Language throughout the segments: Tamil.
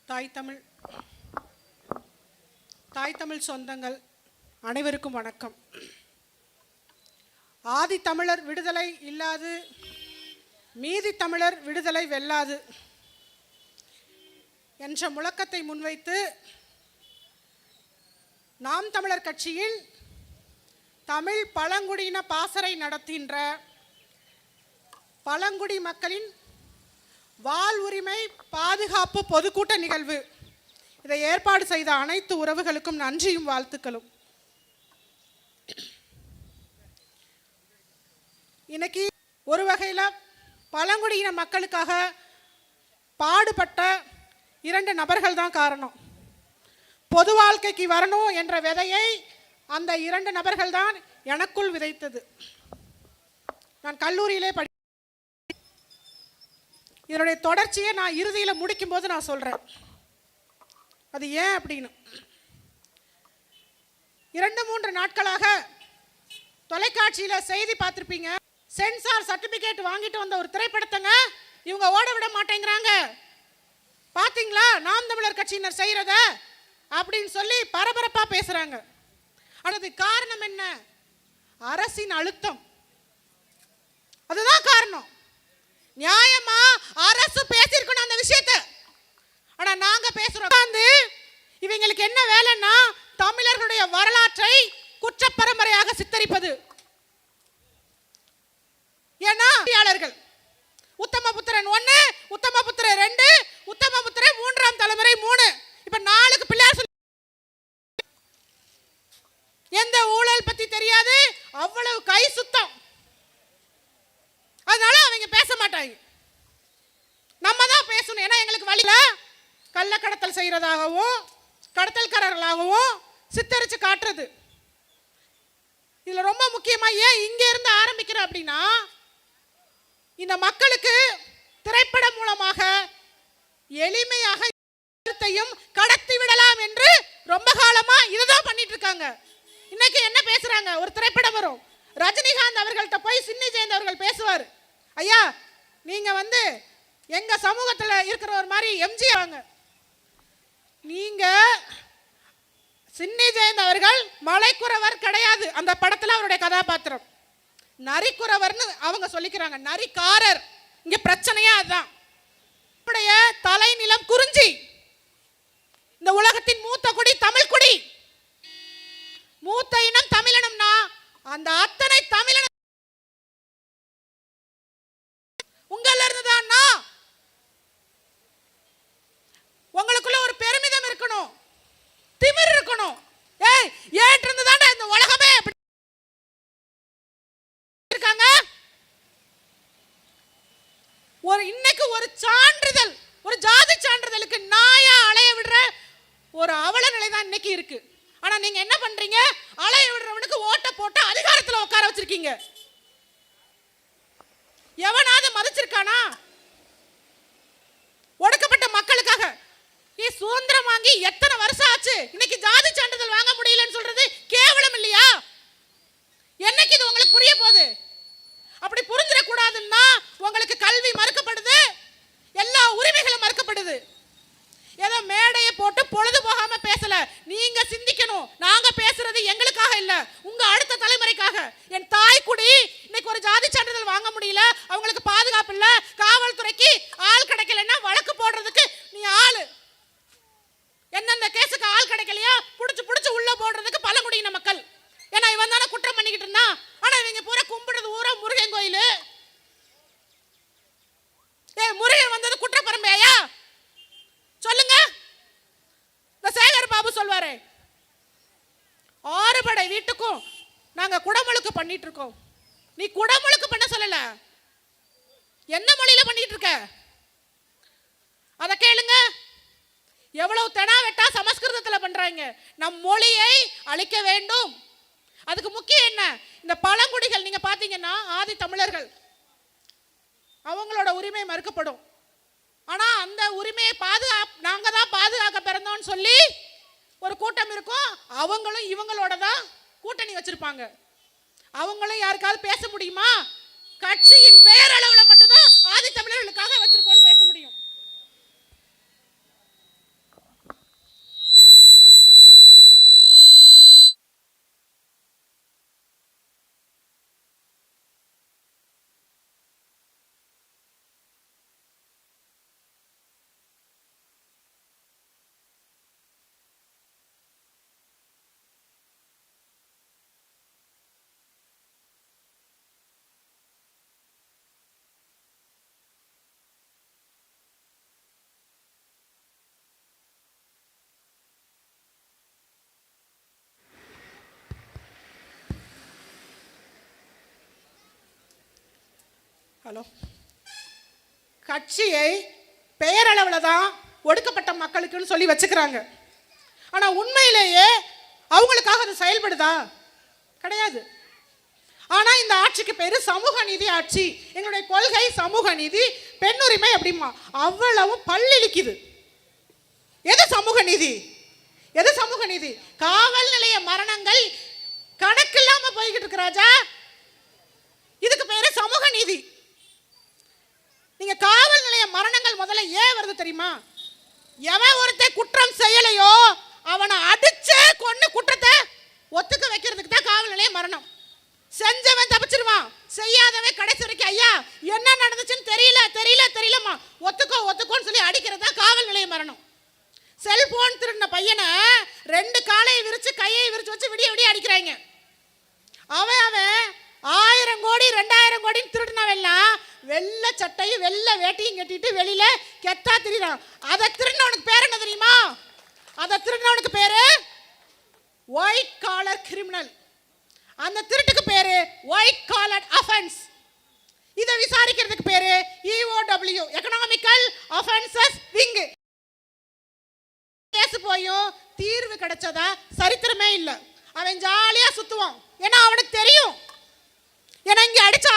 தாய் தமிழ் சொந்தங்கள் அனைவருக்கும் வணக்கம். ஆதி தமிழர் விடுதலை இல்லாது மீதி தமிழர் விடுதலை வெல்லாது என்ற முழக்கத்தை முன்வைத்து நாம் தமிழர் கட்சியின் தமிழ் பழங்குடியின பாசறை நடத்துகின்ற பழங்குடி மக்களின் வாழ்வுரிமை பாதுகாப்பு பொதுக்கூட்ட நிகழ்வு. இதை ஏற்பாடு செய்த அனைத்து உறவுகளுக்கும் நன்றியும் வாழ்த்துக்களும். இன்னைக்கு ஒரு வகையில் பழங்குடியின மக்களுக்காக பாடுபட்ட 2 நபர்கள் தான் காரணம். பொது வாழ்க்கைக்கு வரணும் என்ற விதையை அந்த 2 நபர்கள் தான் எனக்குள் விதைத்தது. நான் கல்லூரியிலே இதனுடைய தொடர்ச்சியை நான் இறுதியில் முடிக்கும் போது நான் சொல்கிறேன் அது ஏன் அப்படின்னு. 2-3 நாட்களாக தொலைக்காட்சியில் செய்தி பார்த்துருப்பீங்க. சென்சார் சர்டிஃபிகேட் வாங்கிட்டு வந்த ஒரு திரைப்படத்தைங்க இவங்க ஓட விட மாட்டேங்கிறாங்க, பார்த்தீங்களா நாம் தமிழர் கட்சியினர் செய்கிறத அப்படின்னு சொல்லி பரபரப்பாக பேசுகிறாங்க. அதுக்கு காரணம் என்ன? அரசின் அழுத்தம். அதுதான் காரணம். நியாயமா அரசு பேசியிருக்கணும் அந்த விஷயத்தை. ஆனா நாங்க பேசுறோம் இவங்களுக்கு என்ன வேலைன்னா தமிழர்களுடைய வரலாற்றை குற்ற பரம்பரையாக சித்தரிப்பது. ஏன்னா உத்தமபுத்திரன் 1, உத்தமபுத்திரன் 2, உத்தமபுத்திரன் 3ஆம் தலைமுறை 3, இப்ப 4க்கு பிள்ளையார் எந்த ஊழல் பத்தி தெரியாது, அவ்வளவு கை சுத்தம். அதனால அவங்க பேச மாட்டாங்க, நம்ம தான் பேசணும். ஏன்னா எங்களுக்கு வழியில கள்ளக்கடத்தல் செய்யறதாகவும் கடத்தல்காரர்களாகவும் சித்தரிச்சு காட்டுறது. இதுல ரொம்ப முக்கியமா ஏன் இங்க இருந்து ஆரம்பிக்கிறோம் அப்படின்னா, இந்த மக்களுக்கு திரைப்படம் மூலமாக எளிமையாக கடத்தி விடலாம் என்று ரொம்ப காலமா இதுதான் பண்ணிட்டு இருக்காங்க. இன்னைக்கு என்ன பேசுறாங்க? ஒரு திரைப்படம் வரும், ரஜினிகாந்த் அவர்கள்ட்ட போய் சின்னி ஜெயந்த் அவர்கள் பேசுவார், ஐயா நீங்க எங்க சமூகத்தில் இருக்கிற ஒரு மாதிரி எம்ஜிஆர், நீங்க சின்னி ஜெயந்த் அவர்கள் மலைக்குறவர் கிடையாது. அந்த படத்தில் அவருடைய கதாபாத்திரம் நரிக்குறவர்னு அவங்க சொல்லிக்கிறாங்க, நரிக்காரர். இங்க பிரச்சனையா அதுதான். தலைநிலம் குறிஞ்சி, இந்த உலகத்தின் மூத்த குடி தமிழ் குடி. மூத்த இனம் தமிழினம்னா அந்த அத்தனை தமிழினம் உங்கள இருந்துதான். உங்களுக்குள்ள ஒரு பெருமிதம் இருக்கணும், திமிர் இருக்கணும். ஏன் இருந்துதான் இந்த உலகமே இருக்காங்க. இன்னைக்கு ஒரு சான்றிதழ், ஒரு ஜாதி சான்றிதழுக்கு நாயா அலைய விடுற ஒரு அவல நிலை தான் இன்னைக்கு இருக்கு. ஆனா நீங்க என்ன பண்றீங்க? அலைய விடுறவனுக்கு ஓட்ட போட்டு அதிகாரத்தில் உட்கார வச்சிருக்கீங்க. எவனாவது மதிச்சிருக்கானா? ஒடுக்கப்பட்ட மக்களுக்காக சுதந்திரம் வாங்கி எத்தனை வருஷம் ஆச்சு, இன்னைக்கு ஜாதி சான்றிதழ் வாங்க முடியலன்னு சொல்றது கேவலம் இல்லையா? என்னைக்கு இது உங்களுக்கு புரிய போகுது? அப்படி புரிஞ்சிட கூடாதுன்னா உங்களுக்கு கல்வி மறுக்கப்படுது, எல்லா உரிமைகளும் மறுக்கப்படுது. ஏதோ மேடையை போட்டு பொழுது போகாம பேசல, நீங்க சிந்திக்கணும். நாங்க பேசுறது எங்களுக்காக இல்ல, உங்க அடுத்த தலைமுறைக்காக. என் தாய் குடி இன்னைக்கு ஒரு ஜாதி சான்றிதழ் வாங்க முடியல, அவங்களுக்கு பாதுகாப்பு இல்ல, காவல்துறைக்கு ஆள் கிடைக்கலன்னா வழக்கு போடுறதுக்கு நீ ஆளு. என்னென்ன கேஸுக்கு ஆள் கிடைக்கலையா புடிச்சு உள்ள போடுறதுக்கு பழங்குடியின மக்கள். ஏன்னா இவன் தானே குற்றம் பண்ணிக்கிட்டு இருந்தான். ஆனா இவங்க பூரா கும்பிடுறது ஊரா முருகன் கோயில். முருகன் வந்தது குற்ற பரம்பரையா? சொல்லுங்க. இந்த சேகர் பாபு சொல்வாரு, 6 படை வீட்டுக்கும் நாங்க குடமுழுக்கு பண்ணிட்டு இருக்கோம். நீ குடமுழுக்கு பண்ண சொல்லல, என்ன மொழியில பண்ணிட்டு இருக்க அத கேளுங்க. எவ்வளவு தெனா வெட்டா சமஸ்கிருதத்தில் பண்றாங்க. நம் மொழியை அழிக்க வேண்டும். அதுக்கு முக்கியம் என்ன? இந்த பழங்குடிகள் நீங்க பாத்தீங்கன்னா ஆதி தமிழர்கள், அவங்களோட உரிமை மறுக்கப்படும். ஆனா அந்த உரிமையை நாங்க தான் பாதுகாக்க பிறந்தோம்னு சொல்லி ஒரு கூட்டம் இருக்கும். அவங்களும் இவங்களோட தான் கூட்டணி வச்சிருப்பாங்க. அவங்களும் யாருக்காவது பேச முடியுமா? கட்சியின் பெயர் அளவுல மட்டும்தான் ஆதி தமிழர்களுக்காக வச்சிருக்கோம்னு பேச முடியும். ஹலோ, கட்சியை பெயரளவில் தான் ஒடுக்கப்பட்ட மக்களுக்குன்னு சொல்லி வச்சுக்கிறாங்க. ஆனால் உண்மையிலேயே அவங்களுக்காக அது செயல்படுதா? கிடையாது. ஆனால் இந்த ஆட்சிக்கு பேர் சமூக நீதி ஆட்சி. எங்களுடைய கொள்கை சமூக நீதி, பெண்ணுரிமை அப்படிமா. அவ்வளவு பல்லிழிக்குது. எது சமூக நீதி? எது சமூக நீதி? காவல் நிலைய மரணங்கள் கணக்கு இல்லாம போய்கிட்டு இருக்கு ராஜா. இதுக்கு பேரு சமூக நீதி. நீங்க காவல் நிலைய மரணங்கள் முதல்ல ஏன் வருது தெரியுமா? எவன் ஒருத்தன் குற்றம் செய்யலையோ அவனை அடிச்சு கொன்னு குற்றத்தை ஒத்துக்க வைக்கிறதுக்கு தான் காவல் நிலைய மரணம். செஞ்சவன் தப்பிச்சிருவான், செய்யாதவன் கடைசி வரைக்கும் ஐயா என்ன நடந்துச்சுன்னு தெரியல தெரியல தெரியலமா ஒத்துக்கோன்னு சொல்லி அடிக்கிறது தான் காவல் நிலைய மரணம். செல்போன் திருடின பையனை 2 காலையை விரிச்சு கையை விரிச்சு வச்சு விடிய விடிய அடிக்கிறாங்க. அவன் 1000 கோடி 2000 கோடின்னு திருடினவெல்லாம் வெள்ளை சட்டையும் வெள்ளை வேட்டியும் கட்டிட்டு வெளியில கெத்தா திரிறான். அதை திருடினவனுக்கு பேர் என்ன தெரியுமா? அதை திருடினவனுக்கு பேரு ஒயிட் காலர் கிரிமினல். அந்த திருட்டுக்கு பேரு ஒயிட் காலர் அஃபென்ஸ். இதை விசாரிக்கிறதுக்கு பேரு EOW, economical offences wing. Case போயும் தீர்வு கிடைச்சதா சரித்திரமே இல்லை. அவன் ஜாலியா சுத்துவான். ஏன்னா அவனுக்கு தெரியும், ஏன்னா இங்க அடிச்ச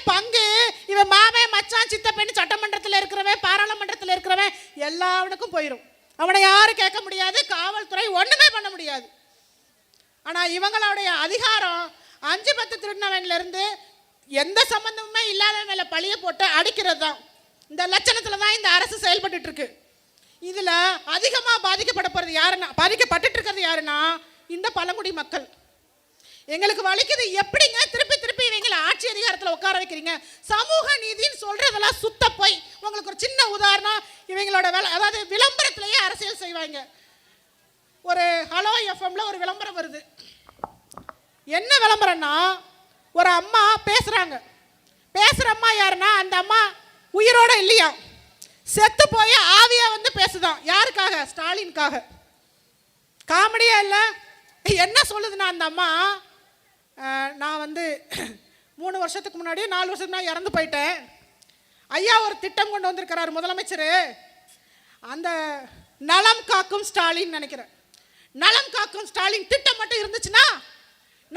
பங்கு இவன் மாமன் மச்சான் சித்தப்பெண்ணு சட்டமன்றத்தில் இருக்கிறவன் பாராளுமன்றத்தில் இருக்கிறவன் எல்லாவனுக்கும் போயிடும். அவனை யாரும் கேட்க முடியாது, காவல்துறை ஒண்ணுமே பண்ண முடியாது. ஆனா இவங்களுடைய அதிகாரம் 5-10 திருநவன்ல இருந்து எந்த சம்பந்தமுமே இல்லாத மேல பழிய போட்டு அடிக்கிறது தான். இந்த லட்சணத்துல தான் இந்த அரசு செயல்பட்டு இருக்கு. இதுல அதிகமா பாதிக்கப்பட்டு இருக்கிறது யாருன்னா இந்த பழங்குடி மக்கள். எங்களுக்கு வலிக்குது. எப்படிங்க திருப்பி திருப்பி இவங்களை ஆட்சி அதிகாரத்தில் உட்கார வைக்கிறீங்க? சமூக நீதினு சொல்றதெல்லாம் சுத்த போய். உங்களுக்கு ஒரு சின்ன உதாரணம், இவங்களோட அதாவது விளம்பரத்திலேயே அரசியல் செய்வாங்க. ஒரு ஹலோ எஃப்எம்ல ஒரு விளம்பரம் வருது. என்ன விளம்பரம்னா, ஒரு அம்மா பேசுறாங்க. பேசுற அம்மா யாருன்னா அந்த அம்மா உயிரோட இல்லையா, செத்து போய் ஆவியா வந்து பேசுதான். யாருக்காக? ஸ்டாலினுக்காக. காமெடியா இல்லை? என்ன சொல்லுதுன்னா அந்த அம்மா, நான் வந்து 3 வருஷத்துக்கு முன்னாடி 4 வருஷத்துக்கு முன்னாடி இறந்து போயிட்டேன். ஐயா ஒரு திட்டம் கொண்டு வந்திருக்கிறார் முதலமைச்சர், அந்த நலம் காக்கும் ஸ்டாலின் நினைக்கிறேன். நலம் காக்கும் ஸ்டாலின் திட்டம் மட்டும் இருந்துச்சுன்னா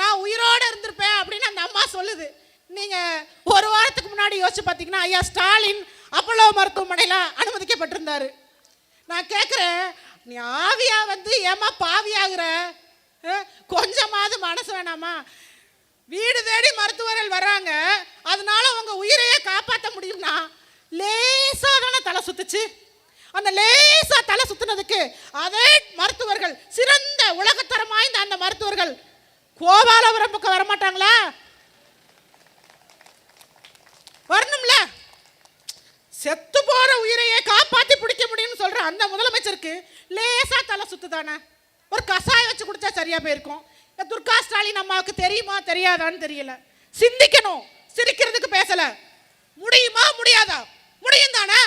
நான் உயிரோடு இருந்திருப்பேன் அப்படின்னு அந்த அம்மா சொல்லுது. நீங்கள் ஒரு வாரத்துக்கு முன்னாடி யோசிச்சு பார்த்தீங்கன்னா ஐயா ஸ்டாலின் அப்போலோ மருத்துவமனையில் அனுமதிக்கப்பட்டிருந்தார். நான் கேட்குறேன், நீ ஆவியா வந்து ஏமா பாவியாகிற? கொஞ்சமாவது மனசு வேணாமா? வீடு தேடி மருத்துவர்கள் வர்றாங்க, அதனால உங்க உயிரையே காப்பாற்ற முடியும்னா லேசா தானே தலை சுத்துச்சு. அந்த லேசா தலை சுத்தினதுக்கு அதே மருத்துவர்கள், சிறந்த உலகத்தரம் வாய்ந்த அந்த மருத்துவர்கள் கோபாலபுரம் பக்கம் வரமாட்டாங்களா? வரணும்ல. செத்து போற உயிரையே காப்பாத்தி பிடிக்க முடியும்னு சொல்ற அந்த முதலமைச்சருக்கு லேசா தலை சுத்துதானே. ஒரு கசாயம் வச்சு குடிச்சா சரியா போயிருக்கும். துர்கா ஸ்டாலின் அம்மாவுக்கு தெரியுமா தெரியாதான்னு தெரியல. சிந்திக்கணும், சிரிக்கிறதுக்கு பேசல. முடியுமா முடியாதா? முடியும் தானே.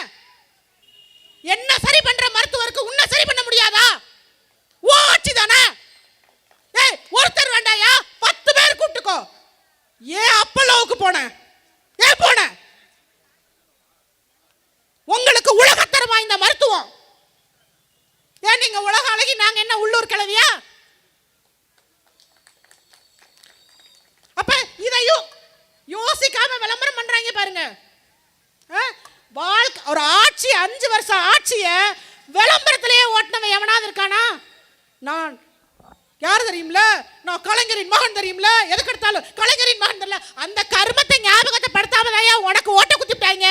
என்ன சரி பண்ற மருத்துவருக்கு உன்ன சரி பண்ண முடியாதா? ஓ ஆட்சி தானே. ஏய் ஒருத்தர் வேண்டாயா, 10 பேர் கூப்பிட்டுக்கோ. ஏன் அப்பல்லோவுக்கு போன? ஏன் போன? உங்களுக்கு உலகத்தரம் வாய்ந்த மருத்துவம். ஏன் நீங்க உலக அழகி, நாங்க என்ன உள்ளூர் கிளவியா? அப்ப இதையும் யோசிக்காம விளம்பரம் பண்றாங்க பாருங்க. ஒரு ஆட்சி 5 வருஷம் ஆட்சிய விளம்பரத்திலேயே ஓட்டினவன் எவனாவது இருக்கானா? நான் யார் தெரியும்ல? நான் கலைஞரின் மகன் தெரியும்ல. எதுக்கு எடுத்தாலும் கலைஞரின் மகன் தெரியல. அந்த கர்மத்தை ஞாபகத்தை படுத்தாமதாயா உனக்கு ஓட்ட குத்திட்டாங்க.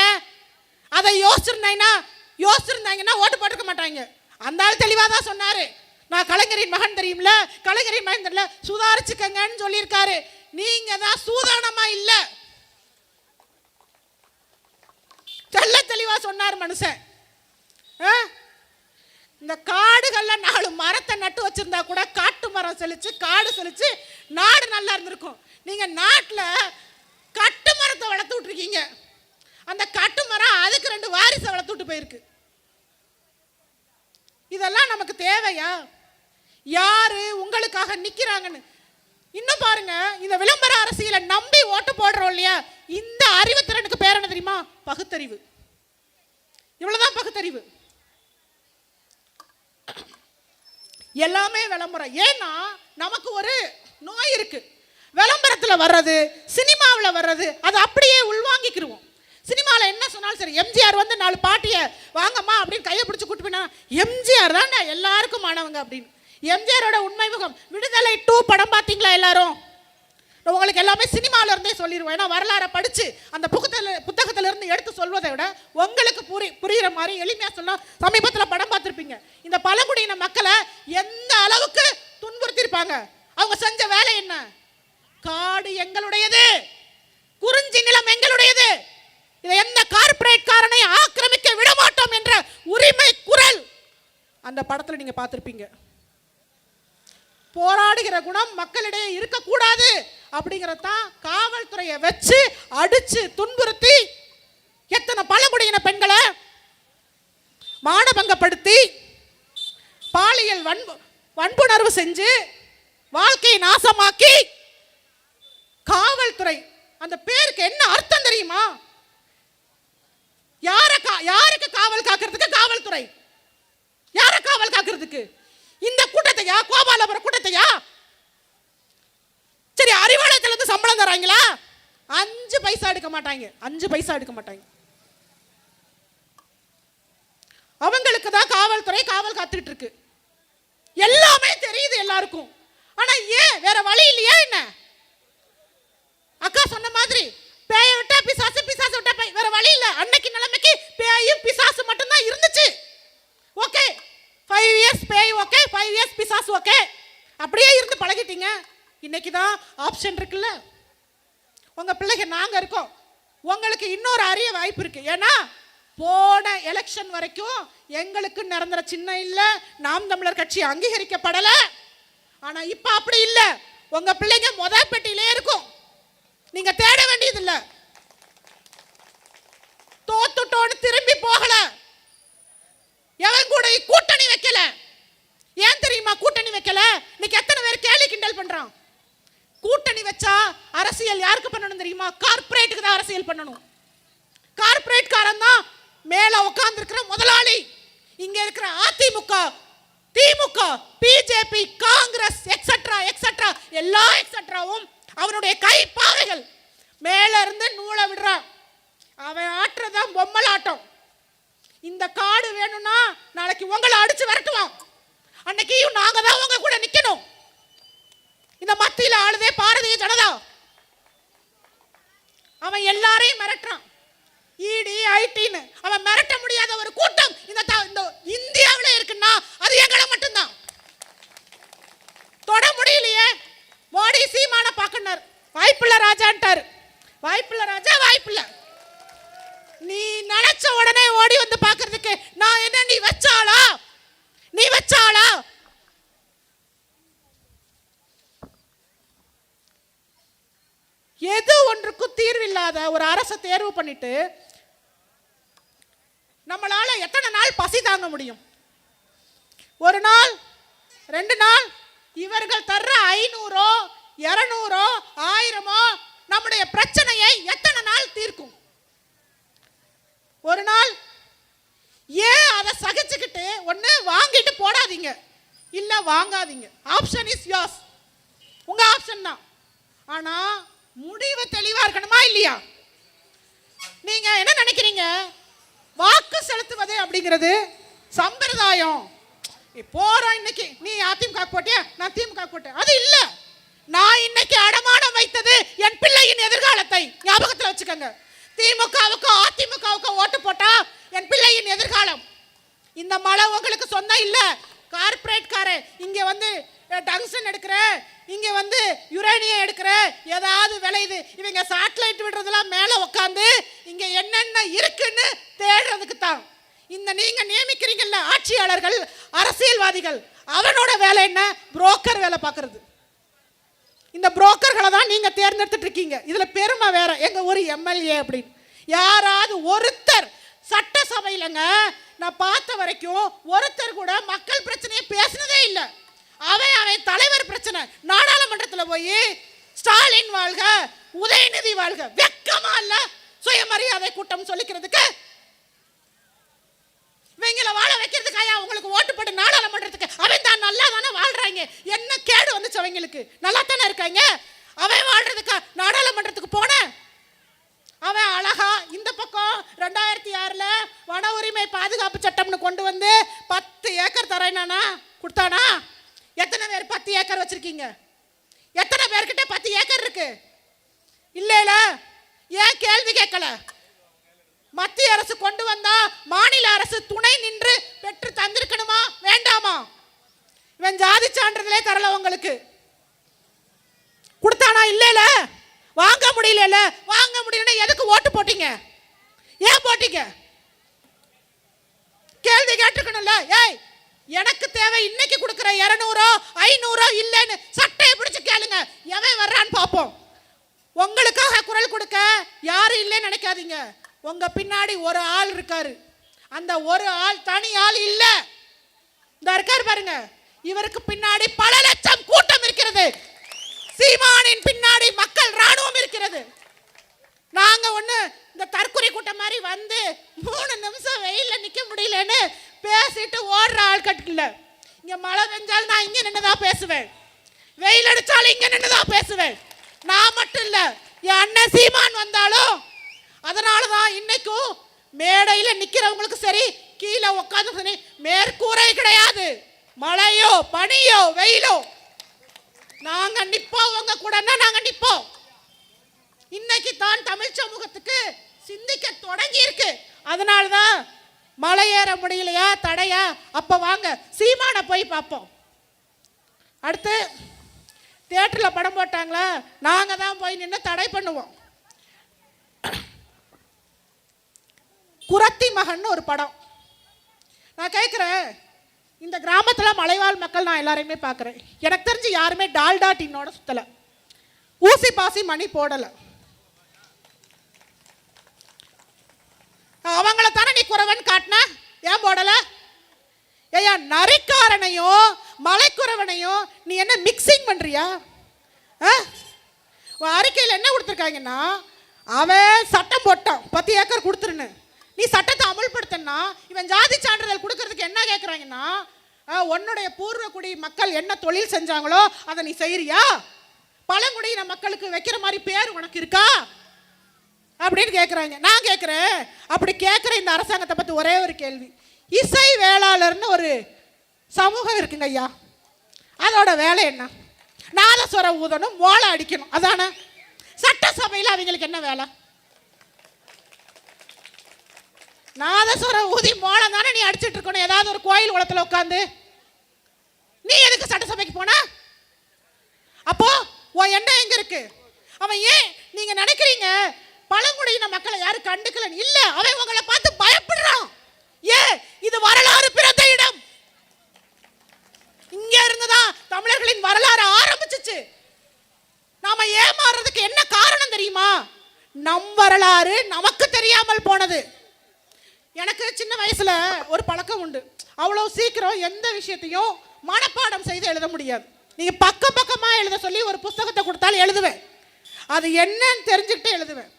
அதை யோசிச்சிருந்தாங்கன்னா ஓட்டு போட்டுக்க மாட்டாங்க. அந்த ஆள் தெளிவாக தான் சொன்னாரு, நான் கலைஞரின் மகன் தெரியும்ல, கலைஞரின் மகன் தெரியல, சுதாரிச்சுக்கங்கன்னு சொல்லியிருக்காரு. நீங்க தான் சூதானமா இல்ல, தெளிவா சொன்னார் மனுஷன். இந்த காடுகள்ல 4 மரத்தை நட்டு வச்சிருந்தா கூட காட்டு மரம் செழிச்சு காடு செழிச்சு நாடு நல்லா இருந்திருக்கும். நீங்க நாட்டுல கட்டு மரத்தை வளர்த்து விட்டுருக்கீங்க. அந்த கட்டு மரம் அதுக்கு 2 வாரிசை வளர்த்து விட்டு போயிருக்கு. இதெல்லாம் நமக்கு தேவையா? யாரு உங்களுக்காக நிக்கிறாங்கன்னு இன்னும் பாருங்க, இந்த விளம்பர அரசியலை நம்பி ஓட்டு போடுறோம் இல்லையா, இந்த அறிவுத்திறனுக்கு பேர் என்ன தெரியுமா? பகுத்தறிவு. இவ்வளவுதான் பகுத்தறிவு. எல்லாமே விளம்பரம். ஏன்னா நமக்கு ஒரு நோய் இருக்கு. விளம்பரத்தில் வர்றது, சினிமாவில் வர்றது, அதை அப்படியே உள்வாங்கிக்கிருவோம். சினிமாவில் என்ன சொன்னாலும் சரி, எம்ஜிஆர் வந்து 4 பாட்டியை வாங்கம்மா அப்படின்னு கையை பிடிச்சி கூட்டு போனா, எம்ஜிஆர் தானே எல்லாருக்கும் ஆனவங்க அப்படின்னு. எம்ஜிஆரோட உண்மை முகம் விடுதலை 2 படம் பார்த்தீங்களா எல்லாரும்? உங்களுக்கு எல்லாமே சினிமாவில இருந்தே சொல்லிடுவோம். ஏன்னா வரலாறை படிச்சு அந்த புத்தகத்துல இருந்து எடுத்து சொல்வதை விட உங்களுக்கு புரியுற மாதிரி எளிமையா சொல்ல சமீபத்தில் படம் பார்த்துருப்பீங்க. இந்த பழங்குடியின மக்களை எந்த அளவுக்கு துன்புறுத்திருப்பாங்க. அவங்க செஞ்ச வேலை என்ன? காடு எங்களுடையது, குறிஞ்சி நிலம் எங்களுடையது, இதை எந்த கார்ப்பரேட் காரனை ஆக்கிரமிக்க விட மாட்டோம் என்ற உரிமை குரல் அந்த படத்துல நீங்க பார்த்திருப்பீங்க. போராடுகிற குணம் மக்களிடையே இருக்கக்கூடாது அப்படிங்கறதான் காவல்துறையை வச்சு அடிச்சு துன்புறுத்தி எத்தனை பழங்குடியின பெண்களை மானபங்கப்படுத்தி பாலியல் வன்புணர்வு செஞ்சு வாழ்க்கையை நாசமாக்கி காவல்துறை. அந்த பேருக்கு என்ன அர்த்தம் தெரியுமா? யாருக்கு காவல் காக்கிறதுக்கு காவல்துறை? யார காவல் காக்கிறதுக்கு? இந்த கூட்டத்தையா? கோபாலபுரம் கூட்டத்தையா? சரி, அறிவாலயத்துல இருந்து சம்பளம் தராங்களா? 5 பைசா எடுக்க மாட்டாங்க. 5 பைசா எடுக்க மாட்டாங்க. அவங்களுக்கு தான் காவல்துறை காவல் காத்துட்டு இருக்கு. எல்லாமே தெரியுது எல்லாருக்கும். ஆனா ஏன் வேற வழி இல்லையா என்ன? அக்கா சொன்ன மாதிரி பேயை விட்டா பிசாசு, பிசாசு விட்டா பேய், வேற வழி இல்ல. அன்னைக்கு நிலைமைக்கு பேயும் பிசாசு மட்டும் தான் இருந்துச்சு. ஓகே, 5 இயர்ஸ் பேய் ஓகே, 5 இயர்ஸ் பிசாசு ஓகே, அப்படியே இருந்து பழகிட்டீங்க. இன்னைக்கு தான் ஆப்ஷன் இருக்குல்ல. உங்க பிள்ளைங்க நாங்க இருக்கோம். உங்களுக்கு இன்னொரு அரிய வாய்ப்பு இருக்கு. ஏன்னா போன எலெக்ஷன் வரைக்கும் எங்களுக்கு நிரந்தர சின்னம் இல்ல, நாம் தமிழர் கட்சி அங்கீகரிக்கப்படல. ஆனா இப்ப அப்படி இல்ல. உங்க பிள்ளைங்க முதல் பெட்டியிலே இருக்கும். நீங்க தேட வேண்டியது இல்ல. தோத்துட்டோன்னு திரும்பி போகல. எவன் கூட கூட்டணி வைக்கல. ஏன் தெரியுமா கூட்டணி வைக்கல? இன்னைக்கு எத்தனை பேர் கேலி கிண்டல் பண்றான். கூட்டணி வச்சா அரசியல் யாருக்கு பண்ணணும் தெரியுமா? கார்ப்பரேட்டுக்கு தான் அரசியல் பண்ணணும். கார்ப்பரேட் காரன் தான் மேல உட்கார்ந்து இருக்கிற முதலாளி. இங்க இருக்கிற அதிமுக, திமுக, பிஜேபி, காங்கிரஸ் எக்ஸெட்ரா எக்ஸெட்ரா எல்லா எக்ஸெட்ராவும் அவனுடைய கை பாவைகள். மேல இருந்து நூலை விடுறான். அவன் ஆட்டுறதான் பொம்மலாட்டம். இந்த காடு வேணும்னா நாளைக்கு உங்களை அடிச்சு விரட்டுவான். அன்னைக்கு நாங்க தான் உங்க கூட நிக்கணும். இந்த மத்தியில ஆளுதே பாரதிய ஜனதா. அவன் எல்லாரையும் மிரட்டுறான். இடி ஐடின்னு அவன் மிரட்ட முடியாத ஒரு கூட்டம் இந்த இந்தியாவில இருக்குன்னா அது எங்களை மட்டும்தான். தொட முடியலையே. மோடி சீமான பாக்கனார், வாய்ப்பில்ல ராஜான்ட்டாரு. வாய்ப்பில்ல ராஜா, வாய்ப்பில்ல. நீ நினைச்ச உடனே ஓடி வந்து பாக்குறதுக்கு நான் என்ன நீ வச்சாளா? நீ வச்சாளா? எது ஒன்றுக்கும் தீர்வில்லாத ஒரு அரசை தேர்வு பண்ணிட்டு நம்மளால எத்தனை நாள் பசி தாங்க முடியும்? ஒரு நாள், 2 நாள். இவர்கள் தர்ற 500 200 1000 நம்முடைய பிரச்சனையை எத்தனை நாள் தீர்க்கும்? ஒரு நாள். ஏன் அதை சகிச்சுக்கிட்டு ஒண்ணு வாங்கிட்டு போடாதீங்க, இல்ல வாங்காதீங்க. Option is yours. உங்க ஆப்ஷன் தான். ஆனா முடிவு தெளிவா இருக்கணுமா இல்லையா? நீங்க என்ன நினைக்கிறீங்க? வாக்கு செலுத்துவது அப்படிங்கிறது சம்பிரதாயம். போறோம், இன்னைக்கு நீ அதிமுக போட்டியா, நான் திமுக போட்டேன், அது இல்ல. நான் இன்னைக்கு அடமானம் வைத்தது என் பிள்ளையின் எதிர்காலத்தை. ஞாபகத்தில் வச்சுக்கோங்க. திமுகவுக்கு அதிமுகவுக்கு ஓட்டு போட்டா என் பிள்ளையின் எதிர்காலம். இந்த மலை உங்களுக்கு சொந்தம் இல்ல. கார்ப்பரேட் கார இங்க வந்து டங்ஸ்டன் எடுக்கிற, இங்க வந்து யுரேனியம் எடுக்கிற, ஏதாவது விளையுது. இவங்க சேட்டலைட் விடுறதெல்லாம் மேல உட்காந்து இங்க என்னென்ன இருக்குன்னு தேடுறதுக்கு தான். இந்த நீங்க நியமிக்கிறீங்கல்ல ஆட்சியாளர்கள், அரசியல்வாதிகள், அவனோட வேலை என்ன? புரோக்கர் வேலை பார்க்கறது. இந்த புரோக்கர்களை தான் நீங்க தேர்ந்தெடுத்துட்டு இருக்கீங்க. இதுல பெருமை வேற. எங்க ஒரு எம்எல்ஏ அப்படின்னு யாராவது ஒருத்தர் சட்டசபையிலங்க நான் பார்த்த வரைக்கும் ஒருத்தர் கூட மக்கள் பிரச்சனையை பேசினதே இல்லை. அவன் தலைவர் பிரச்சனை. நாடாளுமன்றத்தில் போய் ஸ்டாலின் வாழ்க, உதயநிதி வாழ்க, வெக்கமா இல்ல? சுயமரியாதை கூட்டம் சொல்லிக்கிறதுக்கு இவங்களை வாழ வைக்கிறதுக்காயா உங்களுக்கு ஓட்டு போட்டு நாடாளுமன்றத்துக்கு? அவன் தான் நல்லா தானே வாழ்றாங்க, என்ன கேடு வந்துச்சு அவங்களுக்கு? நல்லா தானே இருக்காங்க. அவன் வாழ்றதுக்கா நாடாளுமன்றத்துக்கு போன? அவன் அழகா இந்த பக்கம் 2006 வன உரிமை பாதுகாப்பு சட்டம்னு கொண்டு வந்து 10 ஏக்கர் தரேனா கொடுத்தானா? எத்தனை பேர் 10 ஏக்கர் வச்சிருக்கீங்க? எத்தனை பேர்கிட்ட 10 ஏக்கர் இருக்கு? இல்ல ஏன் கேள்வி கேட்கல? மத்திய அரசு கொண்டு வந்தா மாநில அரசு துணை நின்று பெற்று தந்திருக்கணுமா வேண்டாமா? இவன் ஜாதி சான்றிதழே தரல உங்களுக்கு. கொடுத்தானா? இல்ல வாங்க முடியல. வாங்க முடியலன்னா எதுக்கு ஓட்டு போட்டீங்க? ஏன் போட்டீங்க? கேள்வி கேட்டுக்கணும்ல. ஏய், எனக்கு தேவை இன்னைக்கு கொடுக்குற 200 500 இல்லைன்னு சட்டையை பிடிச்சு கேளுங்க. எவன் வர்றான்னு பார்ப்போம். உங்களுக்காக குரல் கொடுக்க யாரும் இல்லைன்னு நினைக்காதீங்க. உங்க பின்னாடி ஒரு ஆள் இருக்காரு. அந்த ஒரு ஆள் தனி ஆள் இல்ல. இந்த இருக்காரு பாருங்க, இவருக்கு பின்னாடி பல லட்சம் கூட்டம் இருக்கிறது. சீமானின் பின்னாடி மக்கள் ராணுவம் இருக்கிறது. நாங்க ஒண்ணு இந்த தற்கொலை கூட்டம் மாதிரி வந்து 3 நிமிஷம் வெயில்ல நிக்க முடியலன்னு பேசிட்டு ஓடுற ஆள் கட்டல. இங்க மழை பெஞ்சாலும் நான் இங்க நின்னுதான் பேசுவேன், வெயில் அடிச்சாலும் இங்க நின்னுதான் பேசுவேன். நான் மட்டும் இல்ல, என் அண்ணன் சீமான் வந்தாலும். அதனாலதான் இன்னைக்கும் மேடையில நிக்கிறவங்களுக்கு சரி, கீழே உட்காந்து சரி, மேற்கூரை கிடையாது. மழையோ பனியோ வெயிலோ நாங்க நிப்போம். உங்க கூட நாங்க நிப்போம். இன்னைக்கு தான் தமிழ் சமூகத்துக்கு சிந்திக்க தொடங்கி இருக்கு. அதனாலதான் மலை ஏற முடியலையா, தடையா? அப்ப வாங்க சீமான போய் பார்ப்போம். அடுத்து தியேட்டர்ல படம் போட்டாங்களா, நாங்க தான் போய் நின்று தடை பண்ணுவோம். குரத்தி மகன் ஒரு படம். நான் கேட்கிறேன், இந்த கிராமத்தில் மலைவாழ் மக்கள் நான் எல்லாரையுமே பார்க்குறேன். எனக்கு தெரிஞ்சு யாருமே டால்டா டின்னோட சுத்தலை, ஊசி பாசி மணி போடலை. அவங்கள தானே நீ குறவன் காட்டின, ஏன் போடலை? ஏயா, நரிக்காரனையும் மலைக்குறவனையும் நீ என்ன மிக்சிங் பண்ணுறியா? அறிக்கையில் என்ன கொடுத்துருக்காங்கன்னா, அவன் சட்டம் போட்டான் 10 ஏக்கர் கொடுத்துருன்னு. நீ சட்டத்தை அமல்படுத்தினா இவன் ஜாதி சான்றிதழ் கொடுக்கறதுக்கு என்ன கேட்குறாங்கன்னா, உன்னுடைய பூர்வக்குடி மக்கள் என்ன தொழில் செஞ்சாங்களோ அதை நீ செய்யறியா? பழங்குடியின மக்களுக்கு வைக்கிற மாதிரி பேர் உனக்கு இருக்கா அப்படின்னு கேட்குறாங்க. நான் கேட்குறேன், அப்படி கேட்குற இந்த அரசாங்கத்தை பற்றி ஒரே ஒரு கேள்வி. இசை வேளாளர்னு ஒரு சமூகம் இருக்குங்க ஐயா, அதோட வேலை என்ன? நாதஸ்வர ஊதணும், மோளை அடிக்கணும், அதானே? சட்டசபையில் அவங்களுக்கு என்ன வேலை? நாதஸ்வர ஊதி மோளம் தானே நீ அடிச்சுட்டு இருக்கணும், ஏதாவது ஒரு கோயில் குளத்தில் உட்காந்து. நீ எதுக்கு சட்டசபைக்கு போன? அப்போ உன் எண்ணம் எங்க இருக்கு? அவன் ஏன் நீங்க நினைக்கிறீங்க பழங்குடியின மக்களை யாரும் கண்டுக்கல? இல்ல, அவன் உங்களை பார்த்து பயப்படுறான். ஏன்? இது வரலாறு பிறந்த இடம். இங்க இருந்துதான் தமிழர்களின் வரலாறு ஆரம்பிச்சிச்சு. நாம ஏமாறுறதுக்கு என்ன காரணம் தெரியுமா? நம் வரலாறு நமக்கு தெரியாமல் போனது. எனக்கு சின்ன வயசுல ஒரு பழக்கம் உண்டு. அவ்வளவு சீக்கிரம் எந்த விஷயத்தையும் மனப்பாடம் செய்து எழுத முடியாது. நீங்க பக்கமா எழுத சொல்லி ஒரு புத்தகத்தை கொடுத்தாலும் எழுதுவேன், அது என்னன்னு தெரிஞ்சுக்கிட்டு எழுதுவேன்.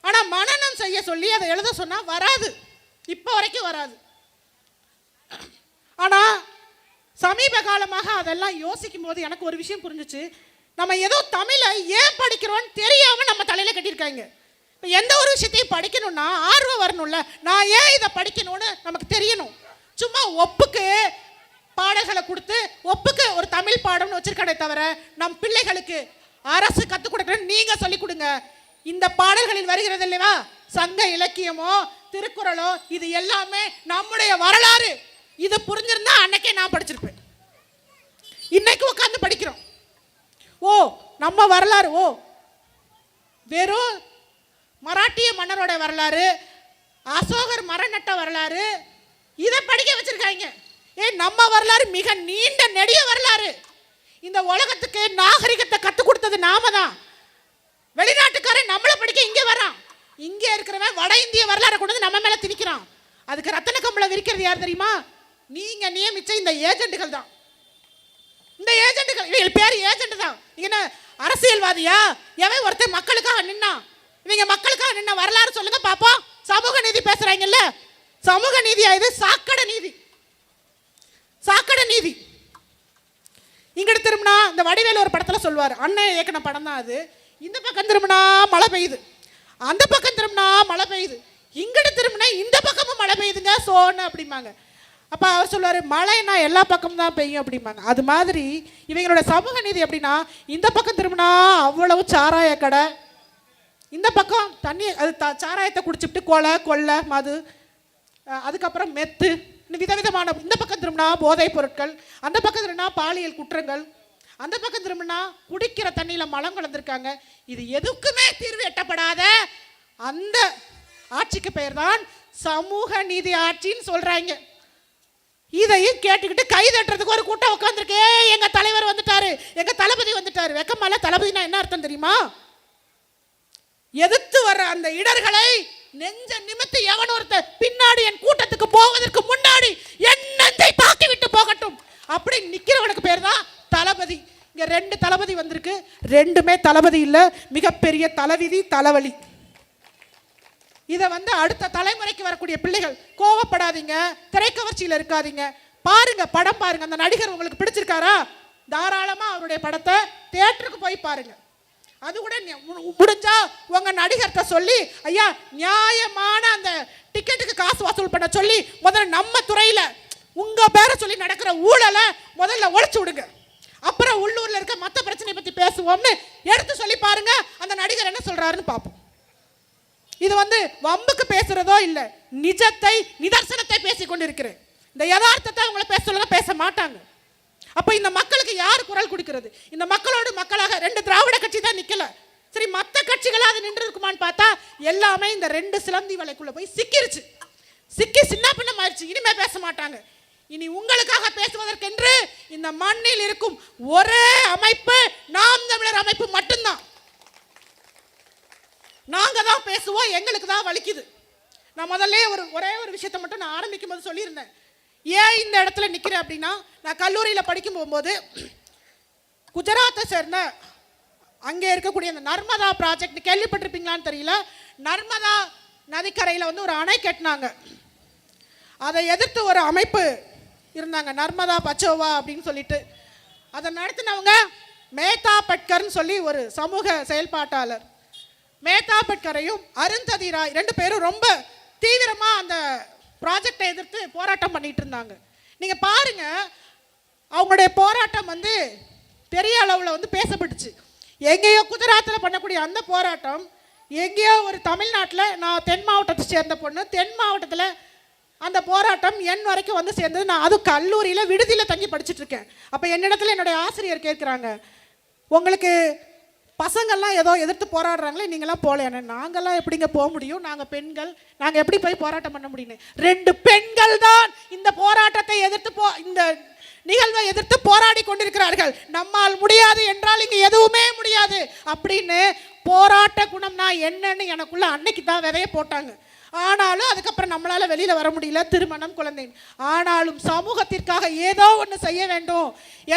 ஆனா மனனம் செய்ய சொல்லி அதை எழுத சொன்னா வராது, இப்ப வரைக்கும் வராது. ஆனா சமீப காலமாக அதெல்லாம் யோசிக்கும் போது எனக்கு ஒரு விஷயம் புரிஞ்சிச்சு. நம்ம ஏதோ தமிழை ஏன் படிக்கிறோம்னு தெரியாம நம்ம தலையில கட்டியிருக்காங்க. எந்த ஒரு விஷயத்தையும் படிக்கணும்னா ஆர்வம் வரணும்ல. நான் ஏன் இதை படிக்கணும்னு நமக்கு தெரியணும். சும்மா ஒப்புக்கு பாடல்களை கொடுத்து ஒப்புக்கு ஒரு தமிழ் பாடம்னு வச்சிருக்கே தவிர நம் பிள்ளைகளுக்கு அரசு கற்றுக் கொடுக்குறேன்னு நீங்க சொல்லிக் கொடுங்க. இந்த பாடல்களில் வருகிறது இல்லையா, சங்க இலக்கியமோ திருக்குறளோ, இது எல்லாமே நம்முடைய வரலாறு. இது புரிஞ்சிருந்தா அன்னைக்கே நான் படிச்சிருப்பேன். இன்னைக்கு உட்காந்து படிக்கிறோம். ஓ, நம்ம வரலாறு, ஓ வெறும் மராட்டிய மன்னரோட வரலாறு, அசோகர் மரம் நட்ட வரலாறு, இதை படிக்க வச்சிருக்காங்க. நம்ம வரலாறு மிக நீண்ட நெடிய வரலாறு. இந்த உலகத்துக்கு நாகரிகத்தை கற்றுக் கொடுத்தது நாம தான். வெளிநாட்டுக்காரன் நம்மளை படிக்க இங்க வரான். இங்க இருக்கிறவன் வட இந்திய வரலாறு கொண்டு வந்து நம்ம மேல திணிக்கிறான். அதுக்கு ரத்தன கம்பளம் விரிக்கிறது யார் தெரியுமா? நீங்க நியமிச்ச இந்த ஏஜென்ட்கள் தான். இந்த ஏஜென்ட்டுகள், இவங்க பேர் ஏஜென்ட் தான். என்ன அரசியல்வாதியா? எவன் ஒருத்தர் மக்களுக்காக நின்னா? இவங்க மக்களுக்காக நின்ன வரலாறு சொல்லுங்க பாப்போம். சமூக நீதி பேசுறாங்கல்ல, சமூக நீதியா இது? சாக்கடை நீதி, சாக்கடை நீதி. இங்கிட்டு திரும்பினா இந்த வடிவேலு ஒரு படத்துல சொல்லுவார், அண்ணன் இயக்குன படம் தான் அது. இந்த பக்கம் திரும்பினா மழை பெய்யுது, அந்த பக்கம் திரும்பினா மழை பெய்யுது, இங்கிட்டு திரும்பினா இந்த பக்கமும் மழை பெய்யுதுங்க சோன்னு அப்படிம்பாங்க. அப்போ அவர் சொல்லுவார், மழைன்னா எல்லா பக்கமும் தான் பெய்யும் அப்படிம்பாங்க. அது மாதிரி இவங்களோட சமூக நீதி அப்படின்னா, இந்த பக்கம் திரும்பினா அவ்வளவு சாராய கடை, இந்த பக்கம் தண்ணி அது சாராயத்தை குடிச்சுட்டு கொலை கொள்ளை மது, அதுக்கப்புறம் மெத்து, விதவிதமான, இந்த பக்கம் திரும்பினா போதைப் பொருட்கள், அந்த பக்கம் திரும்பினா பாலியல் குற்றங்கள், அந்த பக்கம் திரும்பினா குடிக்கிற தண்ணியில் மலம் கலந்துருக்காங்க. இது எதுக்குமே தீர்வு எட்டப்படாத அந்த ஆட்சிக்கு பெயர் தான் சமூக நீதி ஆட்சின்னு சொல்றாங்க. இதையும் கேட்டுக்கிட்டு கை தட்டுறதுக்கு ஒரு கூட்டம் உட்காந்துருக்கே, எங்க தலைவர் வந்துட்டாரு, எங்க தளபதி வந்துட்டாரு. வெக்கமால தளபதினா என்ன அர்த்தம் தெரியுமா? எதிர்த்து வர்ற அந்த இடர்களை நெஞ்ச நிமித்து எவன் ஒருத்த பின்னாடி என் கூட்டத்துக்கு போவதற்கு முன்னாடி என் நெஞ்சை தாக்கி விட்டு போகட்டும் அப்படி நிக்கிறவனுக்கு பேர் தான் தளபதி. இங்க 2 தளபதி வந்திருக்கு, 2மே தளபதி இல்ல, மிகப்பெரிய தலைவிதி தலைவலி. இதை அடுத்த தலைமுறைக்கு வரக்கூடிய பிள்ளைகள் கோவப்படாதீங்க, திரைக்கவர்ச்சியில் இருக்காதீங்க, பாருங்க, படம் பாருங்க. அந்த நடிகர் உங்களுக்கு பிடிச்சிருக்காரா? தாராளமா அவருடைய படத்தை தியேட்டருக்கு போய் பாருங்க. அது கூட முடிஞ்சா உங்க நடிகர்கிட்ட சொல்லி, ஐயா நியாயமான அந்த டிக்கெட்டுக்கு காசு வசூல் பண்ண சொல்லி முதல்ல நம்ம துறையில உங்க பேரை சொல்லி நடக்கிற ஊழலை முதல்ல ஒழிச்சு விடுங்க. அப்புறம் உள்ளூர்ல இருக்க மற்ற பிரச்சனையை பத்தி பேசுவோம்னு எடுத்து சொல்லி பாருங்க. அந்த நடிகர் என்ன சொல்றாருன்னு பார்ப்போம். இது வம்புக்கு பேசுறதோ இல்ல, நிஜத்தை நிதர்சனத்தை பேசிக் கொண்டிருக்கிறேன். இந்த யதார்த்தத்தை அவங்களை பேச சொல்லுங்க, பேச மாட்டாங்க. அப்ப இந்த மக்களுக்கு யார் குரல் கொடுக்கிறது? இந்த மக்களோடு மக்களாக 2 திராவிட கட்சி தான் நிக்கல. சரி, மற்ற கட்சிகளா அது நின்று இருக்குமான்னு பார்த்தா எல்லாமே இந்த 2 சிலந்தி வலைக்குள்ள போய் சிக்கிருச்சு. சிக்கி சின்ன பின்னம் ஆயிடுச்சு. இனிமே பேச மாட்டாங்க. இனி உங்களுக்காக பேசுவதற்கென்று இந்த மண்ணில் இருக்கும் ஒரே அமைப்பு நாம் தமிழர் அமைப்பு மட்டும்தான். நாங்க தான் பேசுவோம், எங்களுக்கு தான் வலிக்குது. நான் முதல்ல ஒரே ஒரு விஷயத்தை மட்டும் நான் ஆரம்பிக்கும் போது சொல்லியிருந்தேன். ஏன் இந்த இடத்துல நிற்கிறேன் அப்படின்னா, நான் கல்லூரியில் படிக்கும் போகும்போது குஜராத்தை சேர்ந்த அங்கே இருக்கக்கூடிய அந்த நர்மதா ப்ராஜெக்ட் கேள்விப்பட்டிருப்பீங்களான்னு தெரியல. நர்மதா நதிக்கரையில் ஒரு அணை கட்டினாங்க. அதை எதிர்த்து ஒரு அமைப்பு இருந்தாங்க, நர்மதா பச்சோவா அப்படின்னு சொல்லிட்டு. அதை நடத்தினவங்க மேதா பட்கர்னு சொல்லி ஒரு சமூக செயல்பாட்டாளர். மேதா பட்கரையும் அருந்ததி ராய் 2 பேரும் ரொம்ப தீவிரமா அந்த ப்ராஜெக்டை எதிர்த்து போராட்டம் பண்ணிட்டு இருந்தாங்க. நீங்க பாருங்க, அவங்களுடைய போராட்டம் பெரிய அளவில் பேசப்பட்டுச்சு. எங்கேயோ குஜராத்தில் பண்ணக்கூடிய அந்த போராட்டம் எங்கேயோ ஒரு தமிழ்நாட்டில், நான் தென் மாவட்டத்தை சேர்ந்த பொண்ணு, தென் மாவட்டத்தில் அந்த போராட்டம் என் வரைக்கும் சேர்ந்தது. நான் அது கல்லூரியில் விடுதியில் தங்கி படிச்சுட்டு இருக்கேன். அப்போ என்னிடத்துல என்னுடைய ஆசிரியர் கேட்குறாங்க, உங்களுக்கு பசங்கள்லாம் ஏதோ எதிர்த்து போராடுறாங்களே, நீங்களாம் போகலையானே? நாங்கள்லாம் எப்படிங்க போக முடியும், நாங்கள் பெண்கள், நாங்கள் எப்படி போய் போராட்டம் பண்ண முடியும்னு. 2 பெண்கள் தான் இந்த போராட்டத்தை எதிர்த்து இந்த நிகழ்வை எதிர்த்து போராடி கொண்டிருக்கிறார்கள். நம்மால் முடியாது என்றால் இங்கே எதுவுமே முடியாது அப்படின்னு போராட்ட குணம்னா என்னன்னு எனக்குள்ள அன்னைக்கு தான் விதைய போட்டாங்க. ஆனாலும் அதுக்கப்புறம் நம்மளால வெளியில வர முடியல, திருமணம், குழந்தை. ஆனாலும் சமூகத்திற்காக ஏதோ ஒன்று செய்ய வேண்டும்.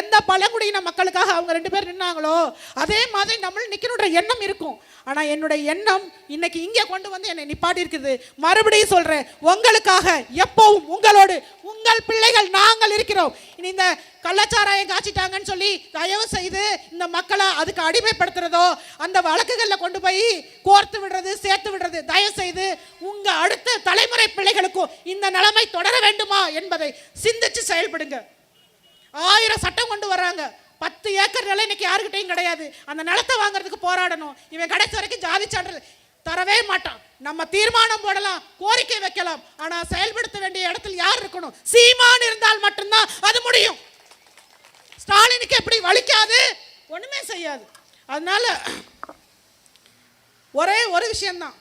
எந்த பழங்குடியின மக்களுக்காக அவங்க 2 பேர் நின்னாங்களோ அதே மாதிரி நம்மளும் நிற்கணுன்ற எண்ணம் இருக்கும். ஆனா என்னுடைய எண்ணம் இன்னைக்கு இங்கே கொண்டு என்னை நிப்பாட்டி இருக்குது. மறுபடியும் சொல்றேன், உங்களுக்காக எப்பவும் உங்களோடு உங்கள் பிள்ளைகள் நாங்கள் இருக்கிறோம். இனி இந்த கள்ளச்சாராயம் காய்ச்சிட்டாங்கன்னு சொல்லி தயவு செய்து இந்த மக்களை அதுக்கு அடிமைப்படுத்துறதோ, அந்த வழக்குகளில் கொண்டு போய் கோர்த்து விடுறது, சேர்த்து விடுறது, தயவு செய்து உங்க அடுத்த தலைமுறை பிள்ளைகளுக்கும் இந்த நிலைமை தொடர வேண்டுமா என்பதை சிந்திச்சு செயல்படுங்க. 1000 சட்டம் கொண்டு வர்றாங்க. 10 ஏக்கர் நிலம் இன்னைக்கு யாருக்கிட்டையும் கிடையாது. அந்த நிலத்தை வாங்குறதுக்கு போராடணும். இவன் கடைசி வரைக்கும் ஜாதி சான்றிதழ் தரவே மாட்டான். நம்ம தீர்மானம் போடலாம், கோரிக்கை வைக்கலாம், ஆனா செயல்படுத்த வேண்டிய இடத்தில் யார் இருக்கணும்? சீமான் இருந்தால் மட்டும்தான் அது முடியும். ஸ்டாலினுக்கு எப்படி வலிக்காது, ஒண்ணுமே செய்யாது. அதனால ஒரே ஒரு விஷயம்தான்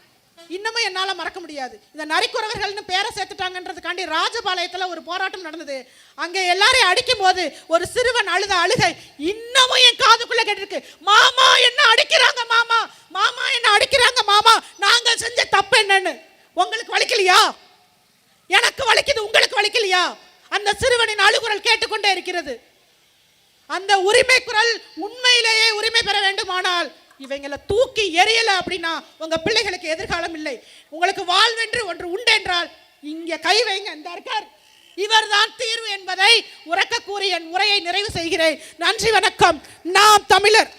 இன்னமும் என்னால மறக்க முடியாது. இந்த நரிக்குறவர்கள்னு பேரை சேர்த்துட்டாங்கன்றதுக்காண்டி ராஜபாளையத்தில் ஒரு போராட்டம் நடந்தது. அங்கே எல்லாரையும் அடிக்கும் போது ஒரு சிறுவன் அழுத அழுகை இன்னமும் என் காதுக்குள்ள கேட்டிருக்கு. மாமா என்ன அடிக்கிறாங்க, மாமா மாமா என்ன அடிக்கிறாங்க, மாமா நாங்கள் செஞ்ச தப்பு என்னன்னு. உங்களுக்கு வலிக்கலையா? எனக்கு வலிக்குது, உங்களுக்கு வலிக்கலையா? அந்த சிறுவனின் அழுகுரல் கேட்டுக்கொண்டே இருக்கிறது. அந்த உரிமை குரல் உண்மையிலேயே உரிமை பெற வேண்டுமானால் இவங்களை தூக்கி எரியல அப்படின்னா உங்க பிள்ளைகளுக்கு எதிர்காலம் இல்லை. உங்களுக்கு வாழ்வென்று ஒன்று உண்டு என்றால் இங்க கை வைங்க. இந்த இருக்கார், இவர்தான் தீர்வு என்பதை உரக்க கூறி என் உரையை நிறைவு செய்கிறேன். நன்றி, வணக்கம். நாம் தமிழர்.